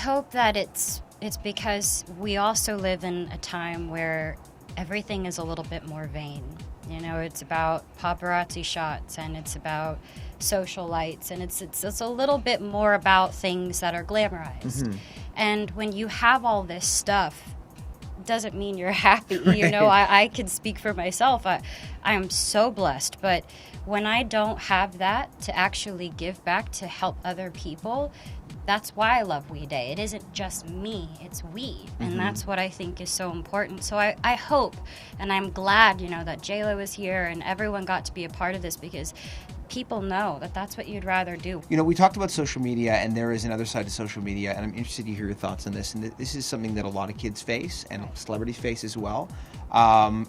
I hope that it's because we also live in a time where everything is a little bit more vain. You know, it's about paparazzi shots, and it's about socialites, and it's a little bit more about things that are glamorized. Mm-hmm. And when you have all this stuff, doesn't mean you're happy. Right. You know, I can speak for myself. I am so blessed, but when I don't have that to actually give back to help other people, that's why I love We Day. It isn't just me, it's we. And that's what I think is so important. So I hope, and I'm glad, you know, that J-Lo is here and everyone got to be a part of this, because people know that that's what you'd rather do. You know, we talked about social media, and there is another side to social media, and I'm interested to hear your thoughts on this. And this is something that a lot of kids face, and celebrities face as well,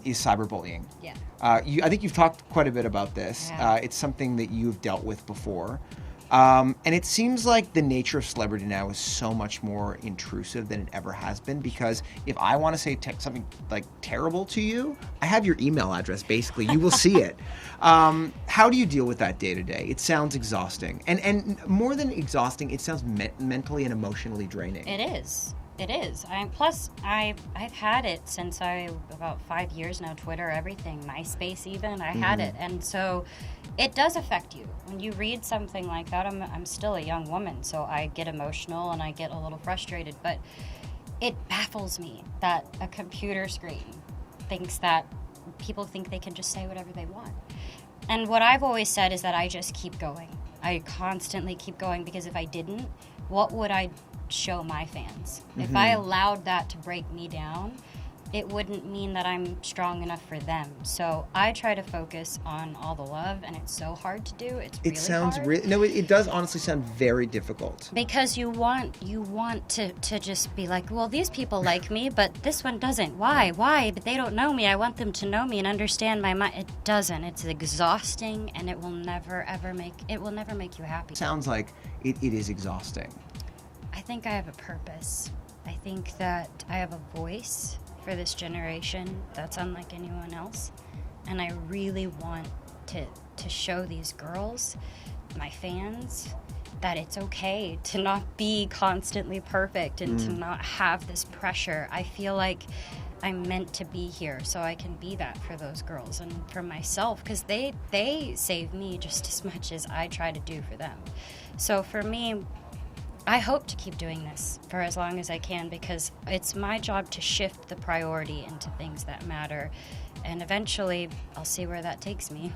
is cyberbullying. Yeah. I think you've talked quite a bit about this. Yeah. It's something that you've dealt with before. And it seems like the nature of celebrity now is so much more intrusive than it ever has been, because if I want to say something like terrible to you, I have your email address, basically. You will see it. How do you deal with that day to day? It sounds exhausting. And more than exhausting, it sounds mentally and emotionally draining. It is. It is. I've had it since about 5 years now. Twitter, everything, MySpace, even. I had it, and so it does affect you when you read something like that. I'm still a young woman, so I get emotional and I get a little frustrated. But it baffles me that a computer screen thinks that people think they can just say whatever they want. And what I've always said is that I just keep going. I constantly keep going, because if I didn't, what would I show my fans? If I allowed that to break me down, it wouldn't mean that I'm strong enough for them. So I try to focus on all the love, and it's so hard to do. It sounds hard. No, it does honestly sound very difficult. Because you want to just be like, well, these people like me, but this one doesn't. Why? But they don't know me. I want them to know me and understand my mind. It doesn't. It's exhausting, and it will never make you happy. Sounds like it is exhausting. I think I have a purpose. I think that I have a voice for this generation that's unlike anyone else. And I really want to show these girls, my fans, that it's okay to not be constantly perfect and to not have this pressure. I feel like I'm meant to be here, so I can be that for those girls and for myself, because they save me just as much as I try to do for them. So for me, I hope to keep doing this for as long as I can, because it's my job to shift the priority into things that matter. And eventually, I'll see where that takes me.